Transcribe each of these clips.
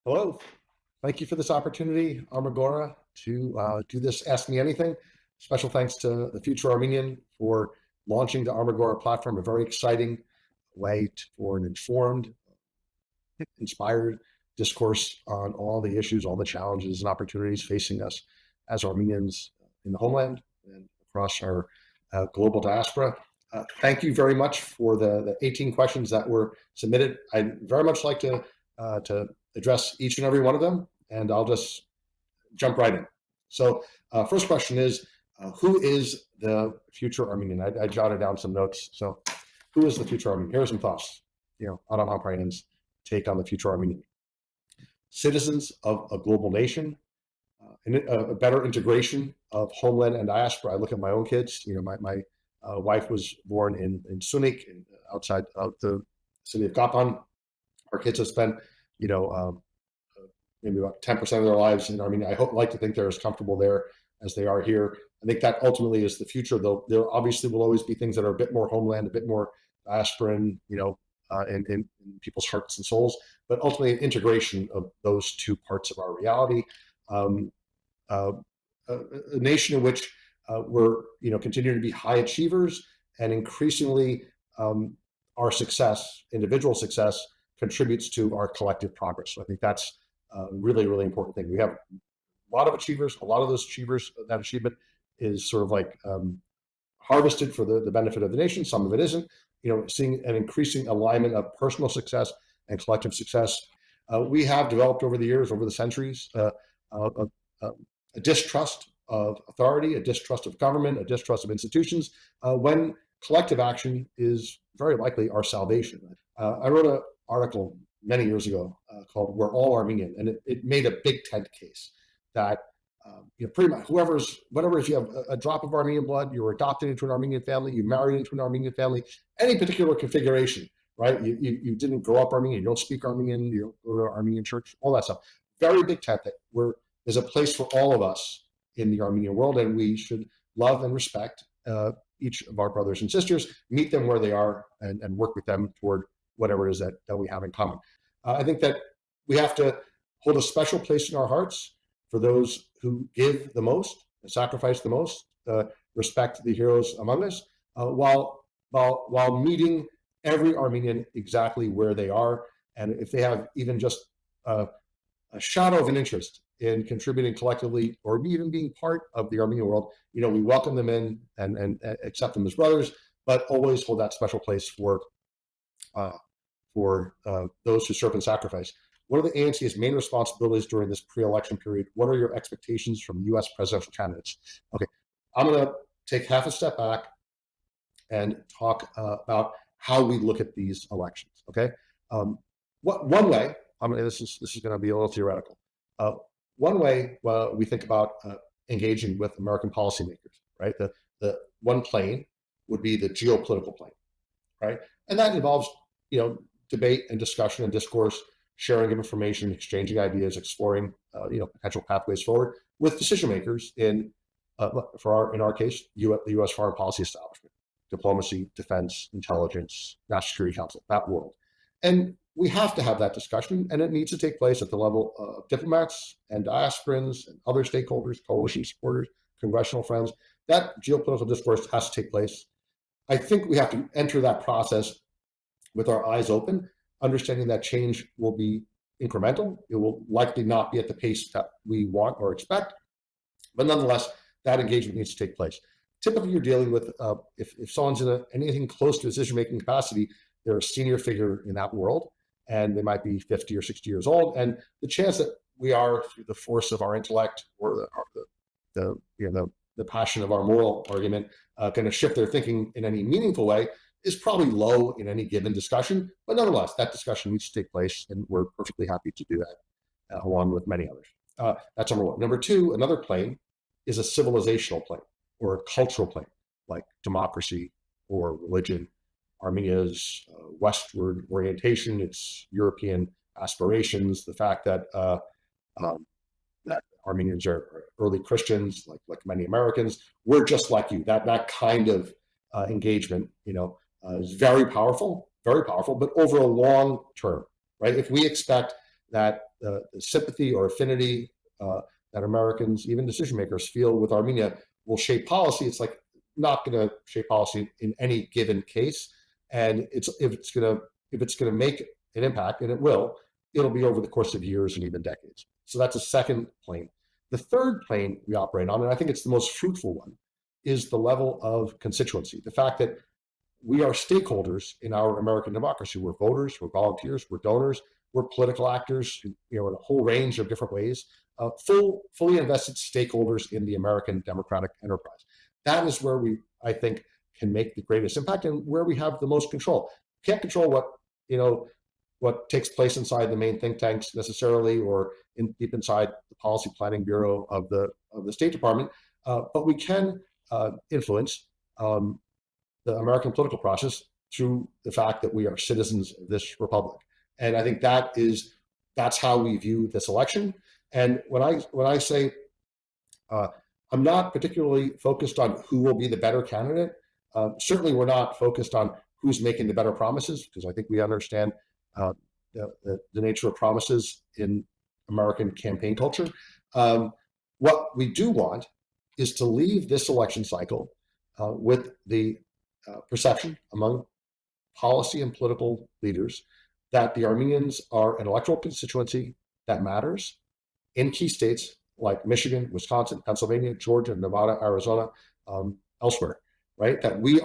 Hello. Thank you for this opportunity, Armagora, to do this Ask Me Anything. Special thanks to the Future Armenian for launching the Armagora platform, a very exciting way for an informed, inspired discourse on all the issues, all the challenges and opportunities facing us as Armenians in the homeland and across our global diaspora. Thank you very much for the 18 questions that were submitted. I'd very much like to address each and every one of them, and I'll just jump right in. So first question is, who is the future Armenian? I jotted down some notes. So who is the future Armenian? Here are some thoughts, Aram Hamparian's take on the future Armenian. Citizens of a global nation, a better integration of homeland and diaspora. I look at my own kids. My wife was born in Sunik, outside of the city of Kapan. Our kids have spent, maybe about 10% of their lives in Armenia. I like to think they're as comfortable there as they are here. I think that ultimately is the future, though. There obviously will always be things that are a bit more homeland, a bit more diasporan, in people's hearts and souls, but ultimately an integration of those two parts of our reality. A nation in which we're, continuing to be high achievers, and increasingly our success, individual success, contributes to our collective progress. So I think that's a really, really important thing. We have a lot of achievers. A lot of those achievers, that achievement is sort of like harvested for the benefit of the nation. Some of it isn't. Seeing an increasing alignment of personal success and collective success. We have developed over the years, over the centuries, a distrust of authority, a distrust of government, a distrust of institutions, when collective action is very likely our salvation. I wrote an article many years ago called "We're All Armenian," and it made a big tent case that pretty much whatever, if you have a drop of Armenian blood, you're adopted into an Armenian family, you married into an Armenian family, any particular configuration, right? You didn't grow up Armenian, you don't speak Armenian, you don't go to an Armenian church, all that stuff. Very big tent that there's a place for all of us in the Armenian world, and we should love and respect each of our brothers and sisters, meet them where they are, and work with them toward whatever it is that we have in common. I think that we have to hold a special place in our hearts for those who give the most, sacrifice the most, respect the heroes among us, while meeting every Armenian exactly where they are. And if they have even just a shadow of an interest in contributing collectively, or even being part of the Armenian world, we welcome them in and accept them as brothers, but always hold that special place for those who serve and sacrifice. What are the ANCA's main responsibilities during this pre-election period? What are your expectations from U.S. presidential candidates? Okay, I'm going to take half a step back and talk about how we look at these elections. Okay, one way, this is going to be a little theoretical. One way we think about engaging with American policymakers, right? The one plane would be the geopolitical plane, right? And that involves, debate and discussion and discourse, sharing of information, exchanging ideas, exploring, potential pathways forward with decision makers in our case, the U.S. foreign policy establishment, diplomacy, defense, intelligence, National Security Council, that world. And we have to have that discussion, and it needs to take place at the level of diplomats and diasporans and other stakeholders, coalition supporters, congressional friends. That geopolitical discourse has to take place. I think we have to enter that process with our eyes open, understanding that change will be incremental. It will likely not be at the pace that we want or expect, but nonetheless, that engagement needs to take place. Typically, you're dealing with, if someone's in anything close to decision-making capacity, they're a senior figure in that world, and they might be 50 or 60 years old. And the chance that we are, through the force of our intellect or the passion of our moral argument, going to shift their thinking in any meaningful way is probably low in any given discussion. But nonetheless, that discussion needs to take place, and we're perfectly happy to do that, along with many others. That's number one. Number two, another plane is a civilizational plane or a cultural plane, like democracy or religion. Armenia's westward orientation, its European aspirations, the fact that that Armenians are early Christians, like many Americans. We're just like you. That kind of engagement, is very powerful, but over a long term, right? If we expect that sympathy or affinity that Americans, even decision makers, feel with Armenia will shape policy. It's like not going to shape policy in any given case, and if it's going to make an impact, and it will, it'll be over the course of years and even decades. So that's a second plane. The third plane we operate on, and I think it's the most fruitful one, is the level of constituency. The fact that we are stakeholders in our American democracy. We're voters, we're volunteers, we're donors, we're political actors, in a whole range of different ways, fully invested stakeholders in the American democratic enterprise. That is where we, I think, can make the greatest impact and where we have the most control. Can't control what takes place inside the main think tanks necessarily, or deep inside the policy planning bureau of the State Department, but we can influence the American political process through the fact that we are citizens of this republic. And I think that's how we view this election. And when I say I'm not particularly focused on who will be the better candidate, certainly we're not focused on who's making the better promises, because I think we understand the nature of promises in American campaign culture. What we do want is to leave this election cycle with the perception among policy and political leaders that the Armenians are an electoral constituency that matters in key states like Michigan, Wisconsin, Pennsylvania, Georgia, Nevada, Arizona, elsewhere, right? That we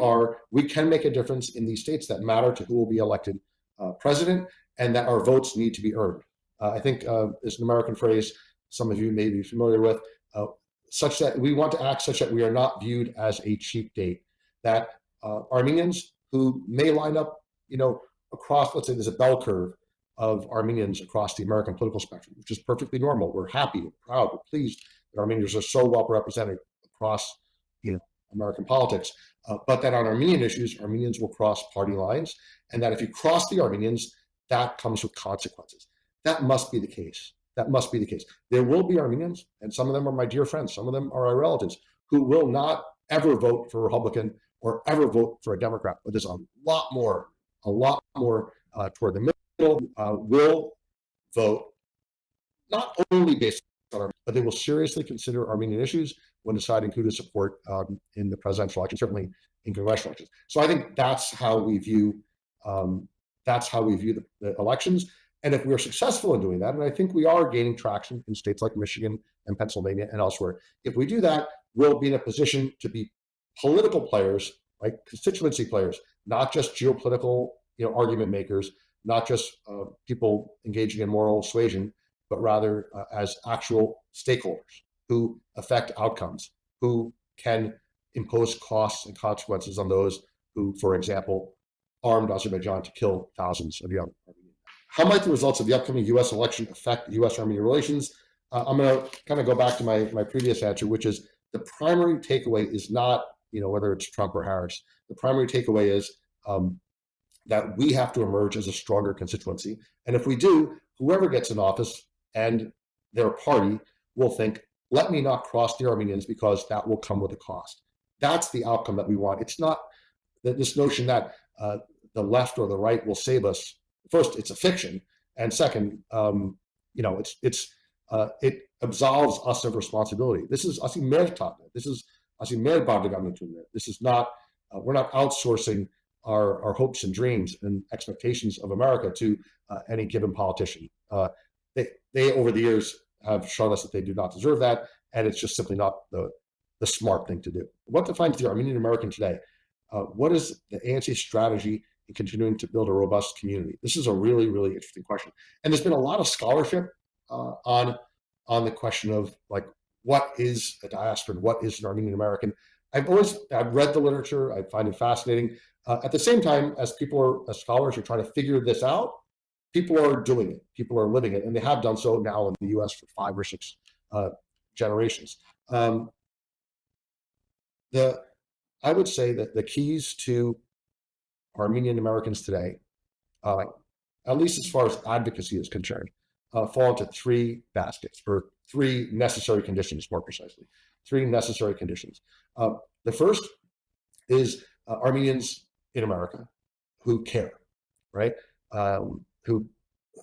can make a difference in these states that matter to who will be elected president, and that our votes need to be earned. I think there's an American phrase some of you may be familiar with, such that we want to act such that we are not viewed as a cheap date. That Armenians who may line up, across, let's say there's a bell curve of Armenians across the American political spectrum, which is perfectly normal. We're happy, we're proud, we're pleased that Armenians are so well represented across American politics. But that on Armenian issues, Armenians will cross party lines, and that if you cross the Armenians, that comes with consequences. That must be the case. That must be the case. There will be Armenians, and some of them are my dear friends, some of them are our relatives, who will not ever vote for a Republican or ever vote for a Democrat. But there's a lot more toward the middle, will vote not only based on Armenia, but they will seriously consider Armenian issues when deciding who to support in the presidential election, certainly in congressional elections. So I think that's how we view the elections. And if we're successful in doing that, and I think we are gaining traction in states like Michigan and Pennsylvania and elsewhere, if we do that, we'll be in a position to be political players, like constituency players, not just geopolitical argument makers, not just people engaging in moral suasion, but rather as actual stakeholders who affect outcomes, who can impose costs and consequences on those who, for example, armed Azerbaijan to kill thousands of young Armenians. How might the results of the upcoming U.S. election affect U.S.-Armenia relations? I'm going to kind of go back to my previous answer, which is the primary takeaway is not, whether it's Trump or Harris. The primary takeaway is that we have to emerge as a stronger constituency. And if we do, whoever gets in office and their party will think, let me not cross the Armenians because that will come with a cost. That's the outcome that we want. It's not this notion that the left or the right will save us. First, it's a fiction, and second, it absolves us of responsibility. This is This is not. We're not outsourcing our hopes and dreams and expectations of America to any given politician. They over the years have shown us that they do not deserve that, and it's just simply not the smart thing to do. What defines the Armenian American today? What is the ANC strategy in continuing to build a robust community? This is a really, really interesting question. And there's been a lot of scholarship on the question of what is a diaspora and what is an Armenian American. I've read the literature. I find it fascinating. At the same time, as scholars are trying to figure this out, people are doing it. People are living it, and they have done so now in the U.S. for 5 or 6 generations. I would say that the keys to Armenian Americans today, at least as far as advocacy is concerned, fall into 3 baskets, or 3 necessary conditions, more precisely. 3 necessary conditions. The first is Armenians in America who care, right? Who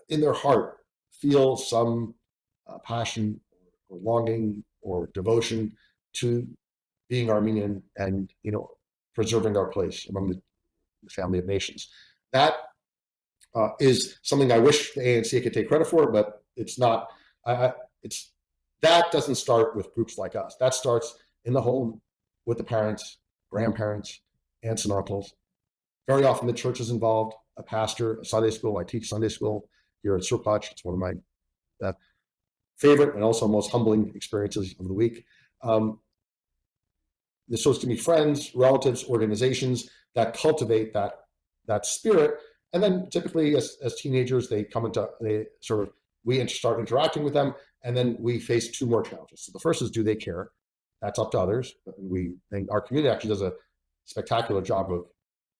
in their heart feel some passion or longing or devotion to being Armenian and, preserving our place among the family of nations. That is something I wish the ANC could take credit for, but it's not. It's that doesn't start with groups like us. That starts in the home with the parents, grandparents, aunts and uncles. Very often the church is involved, a pastor, a Sunday school. I teach Sunday school here at Surpach. It's one of my favorite and also most humbling experiences of the week. There's supposed to be friends, relatives, organizations that cultivate that spirit. And then typically as teenagers, we start interacting with them, and then we face two more challenges. So the first is, do they care? That's up to others. We think our community actually does a spectacular job of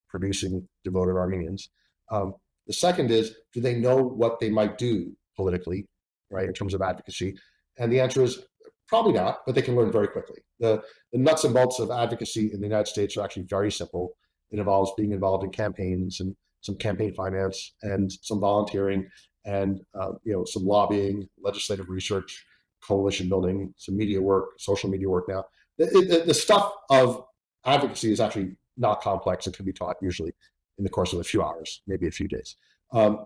producing devoted Armenians. The second is, do they know what they might do politically, right, in terms of advocacy? And the answer is probably not, but they can learn very quickly. The nuts and bolts of advocacy in the United States are actually very simple. It involves being involved in campaigns and some campaign finance and some volunteering and some lobbying, legislative research, coalition building, some media work, social media work. Now, the stuff of advocacy is actually not complex and can be taught usually in the course of a few hours, maybe a few days.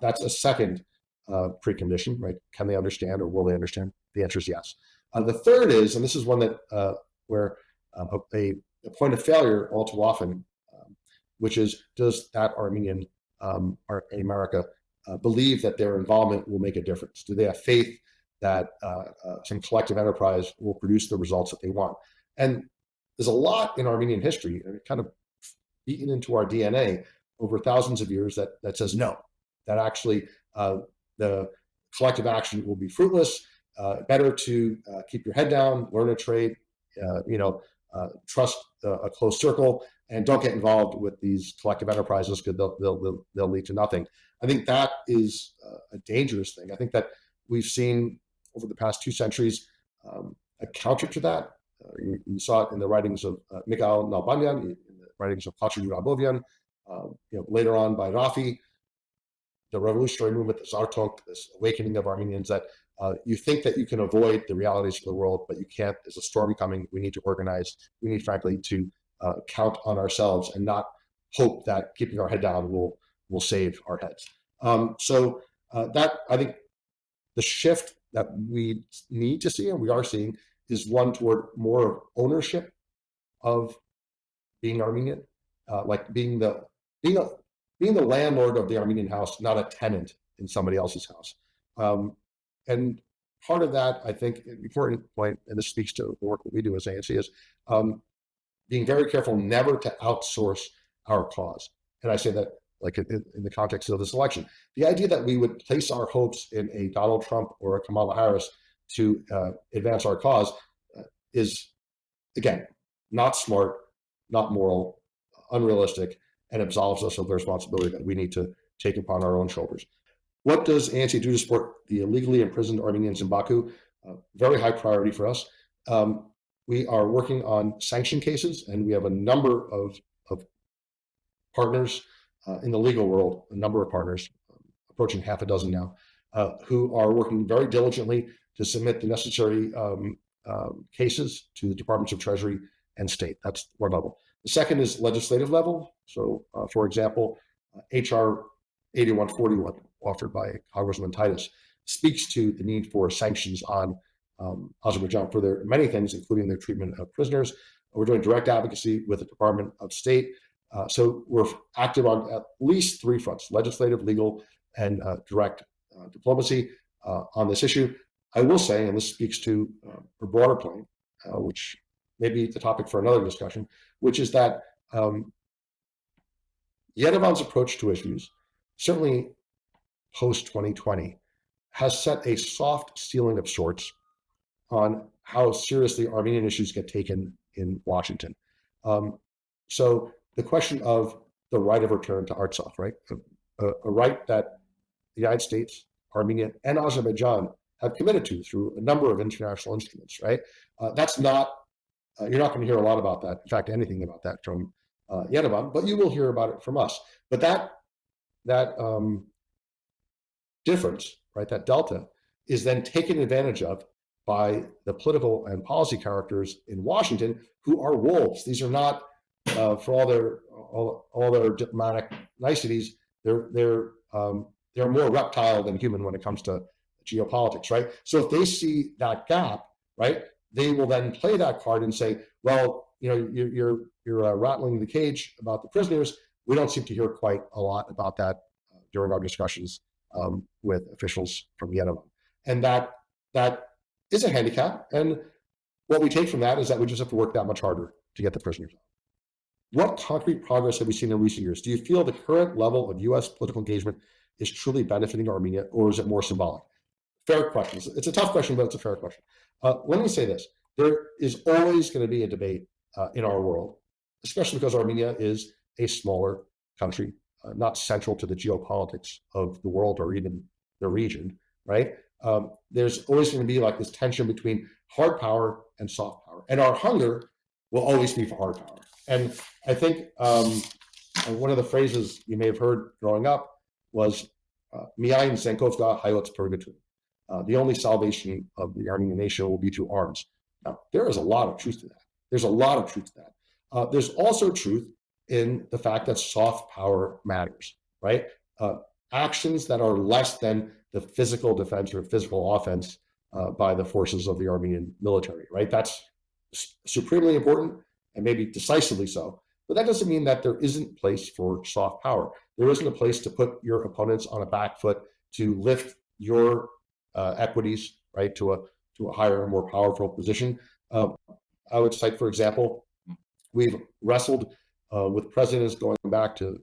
That's a second precondition, right? Can they understand or will they understand? The answer is yes. The third is, and this is one that where a point of failure all too often, which is, does that Armenian America believe that their involvement will make a difference? Do they have faith that some collective enterprise will produce the results that they want? And there's a lot in Armenian history, and it kind of beaten into our DNA over thousands of years that says no, that actually the collective action will be fruitless. Better to keep your head down, learn a trade, trust a close circle, and don't get involved with these collective enterprises because they'll lead to nothing. I think that is a dangerous thing. I think that we've seen over the past 2 centuries a counter to that. You saw it in the writings of Mikhail Nalbanyan, in the writings of Patriotism, later on by Rafi, the revolutionary movement, the Zartok, this awakening of Armenians, that you think that you can avoid the realities of the world, but you can't. There's a storm coming. We need to organize. We need, frankly, to count on ourselves and not hope that keeping our head down will save our heads. That, I think, the shift that we need to see, and we are seeing, is one toward more ownership of being Armenian, like being the landlord of the Armenian house, not a tenant in somebody else's house. And part of that, I think, an important point, and this speaks to the work that we do as ANC, is being very careful never to outsource our cause. And I say that like in the context of this election. The idea that we would place our hopes in a Donald Trump or a Kamala Harris to advance our cause is, again, not smart, not moral, unrealistic, and absolves us of the responsibility that we need to take upon our own shoulders. What does ANC do to support the illegally imprisoned Armenians in Baku? Very high priority for us. We are working on sanction cases, and we have a number of partners in the legal world, a number of partners, approaching half a dozen now, who are working very diligently to submit the necessary cases to the Departments of Treasury and State. That's one level. The second is legislative level. So, for example, HR 8141, offered by Congressman Titus, speaks to the need for sanctions on Azerbaijan for their many things, including their treatment of prisoners. We're doing direct advocacy with the Department of State. So we're active on at least 3 fronts: legislative, legal, and direct diplomacy on this issue. I will say, and this speaks to a broader point, which may be the topic for another discussion, which is that Yerevan's approach to issues, certainly post-2020, has set a soft ceiling of sorts on how seriously Armenian issues get taken in Washington. So the question of the right of return to Artsakh, right? A right that the United States, Armenia, and Azerbaijan have committed to through a number of international instruments, right? That's not, you're not going to hear a lot about that, in fact, anything about that from Yerevan, but you will hear about it from us. But that difference, right, that delta, is then taken advantage of by the political and policy characters in Washington who are wolves. These are not, for all their diplomatic niceties, they're more reptile than human when it comes to geopolitics, right? So if they see that gap, right, they will then play that card and say, well, you're rattling the cage about the prisoners. We don't seem to hear quite a lot about that during our discussions with officials from Yerevan. And that is a handicap. And what we take from that is that we just have to work that much harder to get the prisoners out. What concrete progress have we seen in recent years? Do you feel the current level of U.S. political engagement is truly benefiting Armenia, or is it more symbolic? Fair question. It's a tough question, but it's a fair question. Let me say this. There is always going to be a debate in our world, especially because Armenia is a smaller country, not central to the geopolitics of the world or even the region, right? There's always going to be like this tension between hard power and soft power. And our hunger will always be for hard power. And I think one of the phrases you may have heard growing up was "Miain Zenkovka Hayot's Purgatory." The only salvation of the Armenian nation will be through arms. Now, there is a lot of truth to that. There's a lot of truth to that. There's also truth in the fact that soft power matters, right? Actions that are less than the physical defense or physical offense by the forces of the Armenian military, right? That's supremely important and maybe decisively so. But that doesn't mean that there isn't place for soft power. There isn't a place to put your opponents on a back foot, to lift your equities, right, to a higher and more powerful position. I would cite, for example, we've wrestled with presidents going back to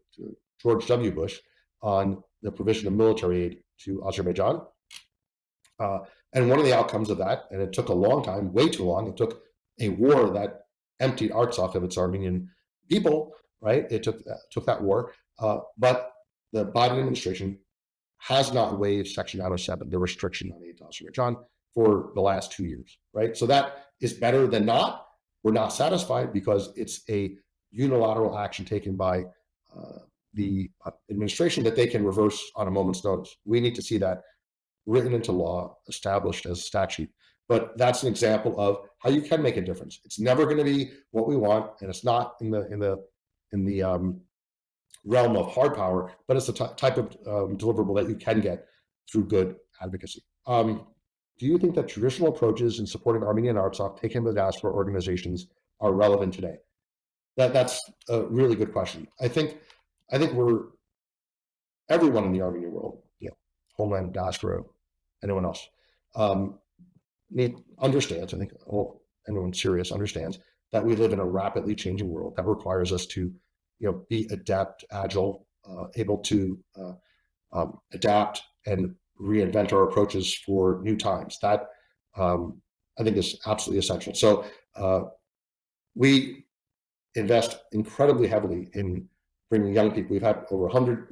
George W. Bush on the provision of military aid to Azerbaijan. And one of the outcomes of that, and it took a long time, way too long, it took a war that emptied Artsakh of its Armenian people, right? It took that war. But the Biden administration has not waived Section 907, the restriction on aid to Azerbaijan, for the last 2 years, right? So that is better than not. We're not satisfied because it's a unilateral action taken by the administration that they can reverse on a moment's notice. We need to see that written into law, established as statute. But that's an example of how you can make a difference. It's never going to be what we want, and it's not in the realm of hard power, but it's the type of deliverable that you can get through good advocacy. Do you think that traditional approaches in supporting Armenian Artsakh taken by diaspora organizations are relevant today? That's a really good question. I think everyone in the Armenian world, homeland, diaspora, anyone else, understands. I think anyone serious understands that we live in a rapidly changing world that requires us to, be adept, agile, able to adapt and reinvent our approaches for new times. That I think is absolutely essential. So we invest incredibly heavily in bringing young people. We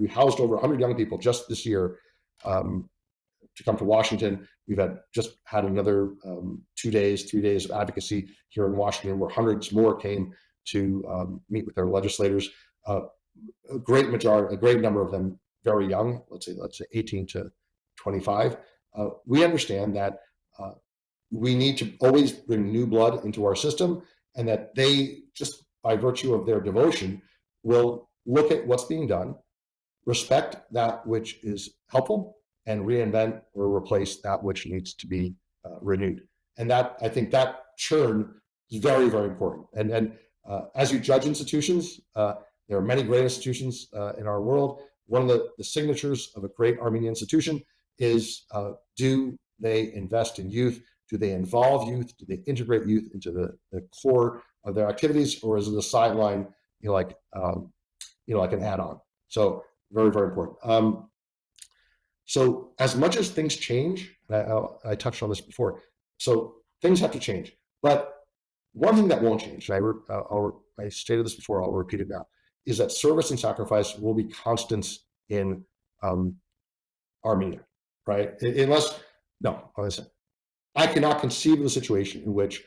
housed over 100 young people just this year to come to Washington. We've just had another 3 days of advocacy here in Washington, where hundreds more came to meet with their legislators. A great number of them very young, let's say 18 to 25. We understand that we need to always bring new blood into our system, and that they, just by virtue of their devotion, will look at what's being done, respect that which is helpful, and reinvent or replace that which needs to be renewed. And that, I think, that churn is very, very important. And as you judge institutions, there are many great institutions in our world. One of the signatures of a great Armenian institution is, do they invest in youth? Do they involve youth? Do they integrate youth into the core of their activities, or is it a sideline, like an add-on? So very, very important. So as much as things change, I touched on this before, so things have to change. But one thing that won't change, and I stated this before, I'll repeat it now, is that service and sacrifice will be constants in Armenia, right? I cannot conceive of a situation in which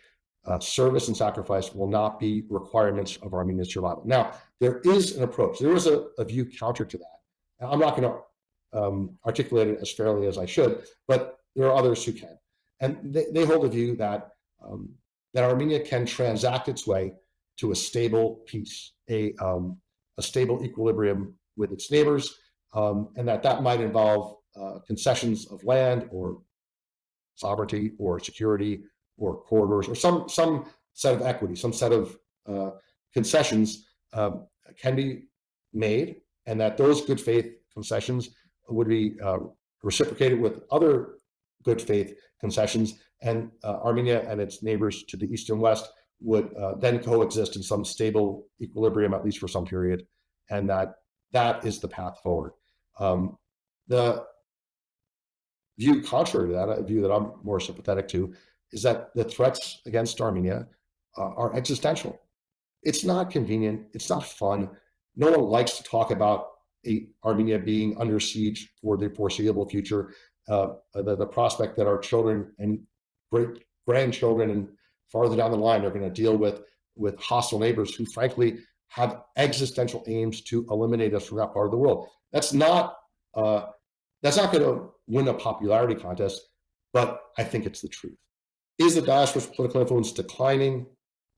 service and sacrifice will not be requirements of Armenian survival. Now, there is an approach. There is a view counter to that. I'm not going to articulate it as fairly as I should, but there are others who can. And they hold a view that, that Armenia can transact its way to a stable peace, a stable equilibrium with its neighbors, and that might involve concessions of land or sovereignty or security or corridors or some set of equity, some set of concessions can be made, and that those good faith concessions would be reciprocated with other good faith concessions, and Armenia and its neighbors to the east and west would then coexist in some stable equilibrium, at least for some period, and that is the path forward. The view contrary to that, a view that I'm more sympathetic to, is that the threats against Armenia are existential. It's not convenient. It's not fun. No one likes to talk about Armenia being under siege for the foreseeable future. The prospect that our children and great grandchildren and farther down the line are going to deal with hostile neighbors who, frankly, have existential aims to eliminate us from that part of the world. That's not going to win a popularity contest, but I think it's the truth. Is the diaspora's political influence declining?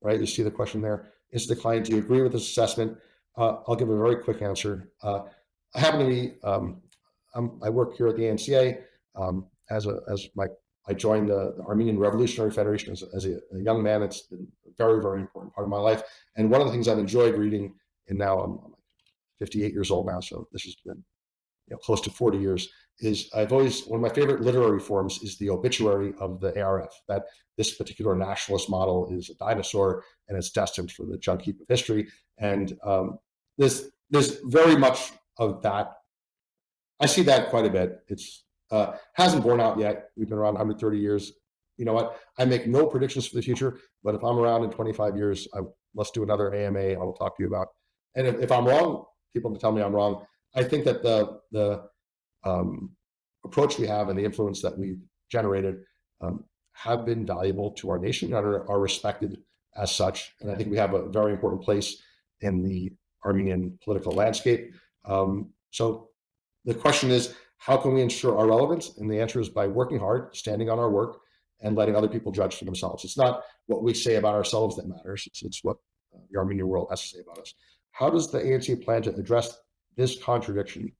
Right, you see the question there. Is it declining? Do you agree with this assessment? I'll give a very quick answer. I happen to be, I work here at the ANCA I joined the Armenian Revolutionary Federation as a young man. It's been a very, very important part of my life. And one of the things I've enjoyed reading, and now I'm 58 years old now, so this has been close to 40 years, is one of my favorite literary forms is the obituary of the ARF, that this particular nationalist model is a dinosaur and it's destined for the junk heap of history. And there's very much of that. I see that quite a bit. It's hasn't borne out yet. We've been around 130 years. You know what? I make no predictions for the future, but if I'm around in 25 years, let's do another AMA. I will talk to you about. And if I'm wrong, people can tell me I'm wrong. I think that the approach we have and the influence that we've generated have been valuable to our nation and are respected as such. And I think we have a very important place in the Armenian political landscape. So the question is, how can we ensure our relevance? And the answer is by working hard, standing on our work, and letting other people judge for themselves. It's not what we say about ourselves that matters. It's what the Armenian world has to say about us. How does the ANC plan to address this contradiction,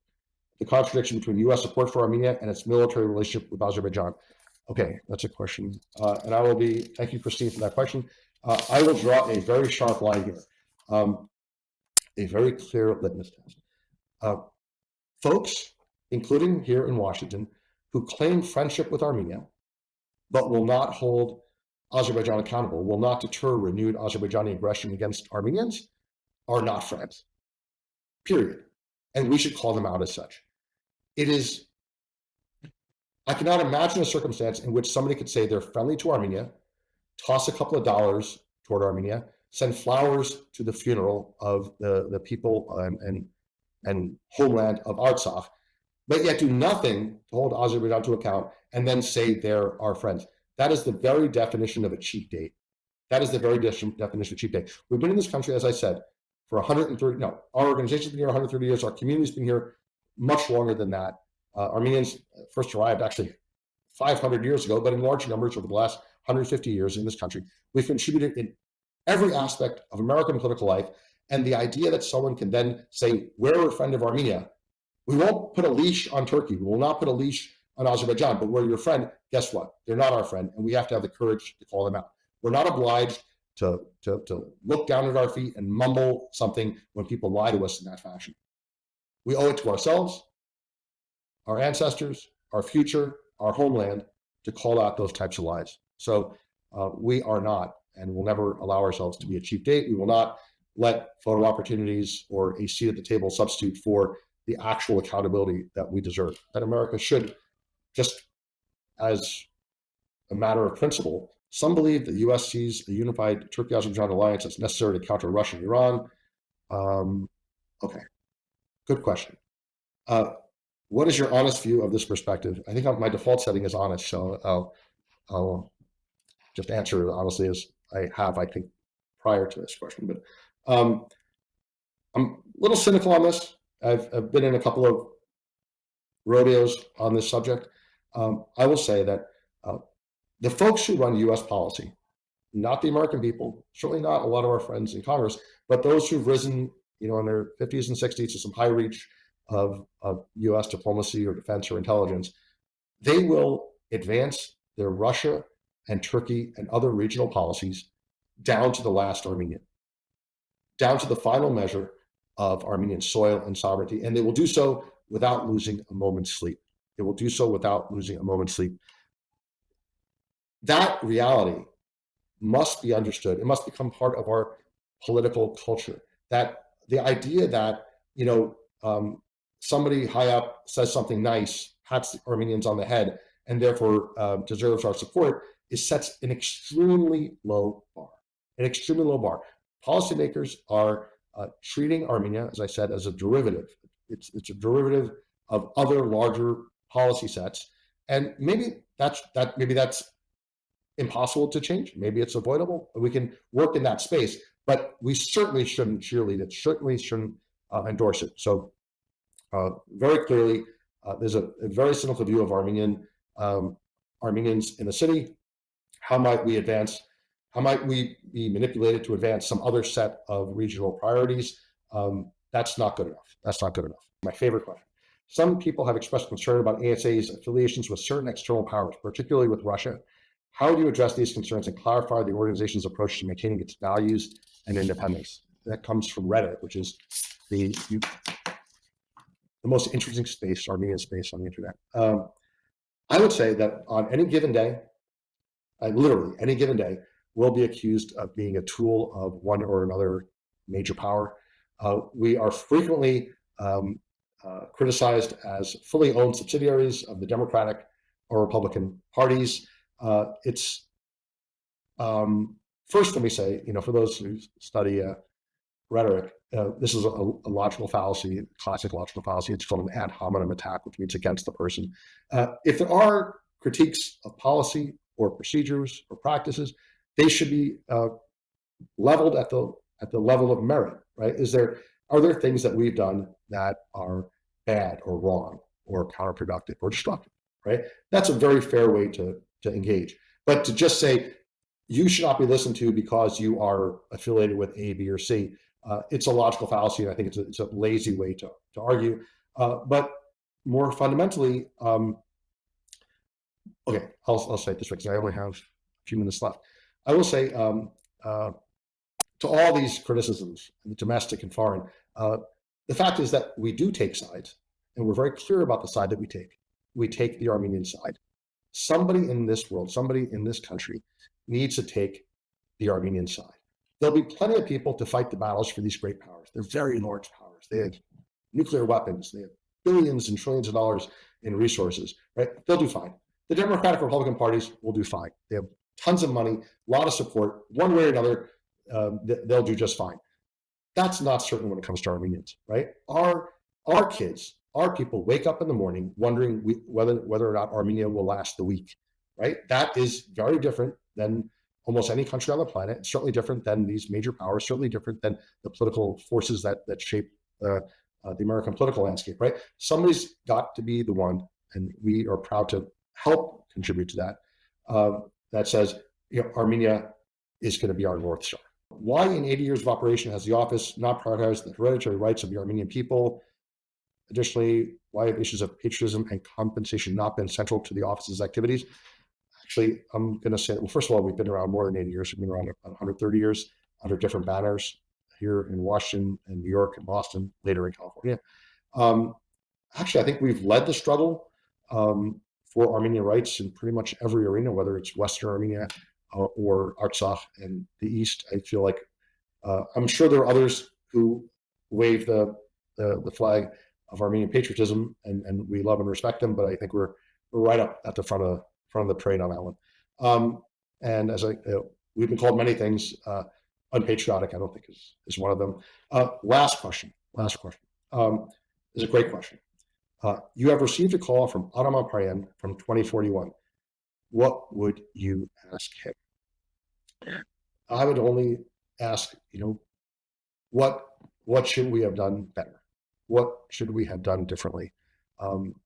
the contradiction between U.S. support for Armenia and its military relationship with Azerbaijan? Okay, that's a question. And I will be, thank you, Christine, for that question. I will draw a very sharp line here, a very clear litmus test. Folks, including here in Washington, who claim friendship with Armenia, but will not hold Azerbaijan accountable, will not deter renewed Azerbaijani aggression against Armenians, are not friends, period. And we should call them out as such. I cannot imagine a circumstance in which somebody could say they're friendly to Armenia, toss a couple of dollars toward Armenia, send flowers to the funeral of the people and homeland of Artsakh, but yet do nothing to hold Azerbaijan to account and then say they're our friends. That is the very definition of a cheap date. That is the very definition of cheap date. We've been in this country, as I said, for 130, no, our organization's been here 130 years, our community's been here much longer than that. Armenians first arrived actually 500 years ago, but in large numbers over the last 150 years in this country. We've contributed in every aspect of American political life, and the idea that someone can then say, we're a friend of Armenia, we won't put a leash on Turkey, we will not put a leash on Azerbaijan, but we're your friend. Guess what? They're not our friend, and we have to have the courage to call them out. We're not obliged to look down at our feet and mumble something when people lie to us in that fashion. We owe it to ourselves, our ancestors, our future, our homeland, to call out those types of lies. So we are not, and will never allow ourselves to be a cheap date. We will not let photo opportunities or a seat at the table substitute for the actual accountability that we deserve. That America should, just as a matter of principle, some believe the U.S. sees a unified Turkey-Azerbaijan alliance as necessary to counter Russia and Iran. Okay, good question. What is your honest view of this perspective? I think my default setting is honest, so I'll just answer it honestly as I have, I think, prior to this question. But I'm a little cynical on this. I've been in a couple of rodeos on this subject. I will say that the folks who run U.S. policy, not the American people, certainly not a lot of our friends in Congress, but those who've risen, in their 50s and 60s to some high reach of U.S. diplomacy or defense or intelligence, they will advance their Russia and Turkey and other regional policies down to the last Armenian, down to the final measure of Armenian soil and sovereignty. And they will do so without losing a moment's sleep. They will do so without losing a moment's sleep. That reality must be understood. It must become part of our political culture. That the idea that, somebody high up says something nice, pats the Armenians on the head, and therefore deserves our support, sets an extremely low bar. An extremely low bar. Policymakers are treating Armenia, as I said, as a derivative. It's a derivative of other larger policy sets, and maybe that's impossible to change. Maybe it's avoidable. We can work in that space, but we certainly shouldn't cheerlead it. Certainly shouldn't endorse it. So very clearly, there's a very cynical view of Armenians in the city. How might we advance? How might we be manipulated to advance some other set of regional priorities? That's not good enough. That's not good enough. My favorite question. Some people have expressed concern about ANCA's affiliations with certain external powers, particularly with Russia. How do you address these concerns and clarify the organization's approach to maintaining its values and independence? That comes from Reddit, which is the most interesting space, Armenian space on the internet. I would say that on any given day, literally any given day, we'll be accused of being a tool of one or another major power. We are frequently criticized as fully owned subsidiaries of the Democratic or Republican parties. It's first, let me say, for those who study rhetoric, this is a logical fallacy, classic logical fallacy. It's called an ad hominem attack, which means against the person. If there are critiques of policy or procedures or practices, they should be leveled at the level of merit, right? Are there things that we've done that are bad or wrong or counterproductive or destructive, right? That's a very fair way to engage. But to just say you should not be listened to because you are affiliated with A, B, or C, it's a logical fallacy, and I think it's a lazy way to argue. But more fundamentally, okay, I'll say it this way because I only have a few minutes left. I will say to all these criticisms, domestic and foreign, the fact is that we do take sides, and we're very clear about the side that we take. We take the Armenian side. Somebody in this world, somebody in this country needs to take the Armenian side. There'll be plenty of people to fight the battles for these great powers. They're very large powers. They have nuclear weapons. They have billions and trillions of dollars in resources, right? They'll do fine. The Democratic Republican parties will do fine. They have tons of money, a lot of support. One way or another, they'll do just fine. That's not certain when it comes to Armenians, right? Our kids, our people wake up in the morning wondering whether or not Armenia will last the week, right? That is very different than almost any country on the planet. It's certainly different than these major powers, certainly different than the political forces that shape the American political landscape, right? Somebody's got to be the one, and we are proud to help contribute to that, that says, Armenia is going to be our North Star. Why in 80 years of operation has the office not prioritized the hereditary rights of the Armenian people? Additionally, why have issues of patriotism and compensation not been central to the office's activities? Actually, I'm going to say, well, first of all, we've been around more than 80 years. We've been around 130 years under different banners here in Washington and New York and Boston, later in California. Actually, I think we've led the struggle for Armenian rights in pretty much every arena, whether it's Western Armenia or Artsakh in the East. I feel like I'm sure there are others who wave the flag of Armenian patriotism, and we love and respect them, but I think we're right up at the front of the parade on that one. And as we've been called many things, unpatriotic, I don't think is one of them. Last question is a great question. You have received a call from Aram Hamparian from 2041. What would you ask him? I would only ask, what should we have done better? What should we have done differently?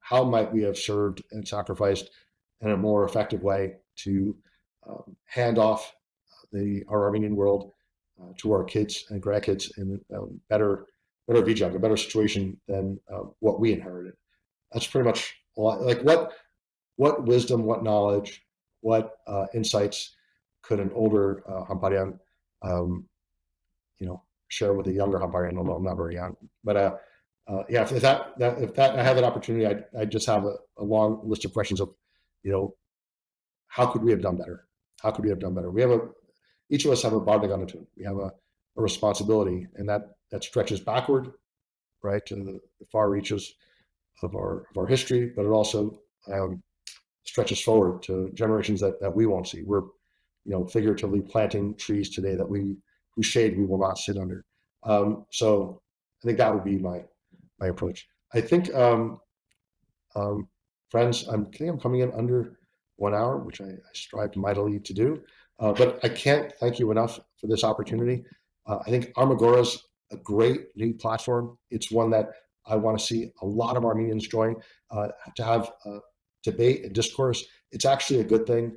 how might we have served and sacrificed in a more effective way to hand off our Armenian world to our kids and grandkids in better vijag, a better situation than what we inherited. That's pretty much a lot. Like what wisdom, what knowledge, what insights could an older Hamparian, share with a younger Hamparian? Although I'm not very young, but yeah, if that I had that opportunity, I'd just have a long list of questions of, how could we have done better? How could we have done better? Each of us have a bardaganatun. We have a responsibility, and that stretches backward, right, to the far reaches of our history, but it also stretches forward to generations that we won't see. We're, figuratively planting trees today whose shade we will not sit under. So I think that would be my approach. I think, friends, I think I'm coming in under 1 hour, which I strive mightily to do. But I can't thank you enough for this opportunity. I think Armagora is a great new platform. It's one that I want to see a lot of Armenians join, to have debate and discourse. It's actually a good thing.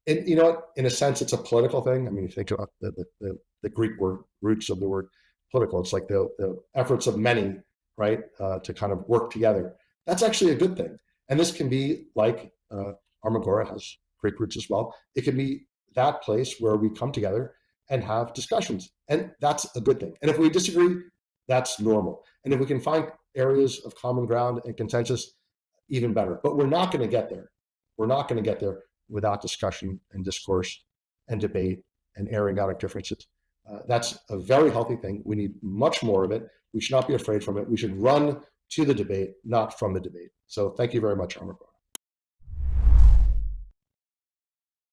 In a sense, it's a political thing. I mean, you think about the Greek roots of the word political. It's like the efforts of many, right, to kind of work together. That's actually a good thing. And this can be like Armagora has Greek roots as well. It can be that place where we come together and have discussions, and that's a good thing. And if we disagree, that's normal. And if we can find areas of common ground and consensus, even better. But we're not going to get there. We're not going to get there without discussion and discourse and debate and airing out our differences. That's a very healthy thing. We need much more of it. We should not be afraid from it. We should run to the debate, not from the debate. So thank you very much, Armagora.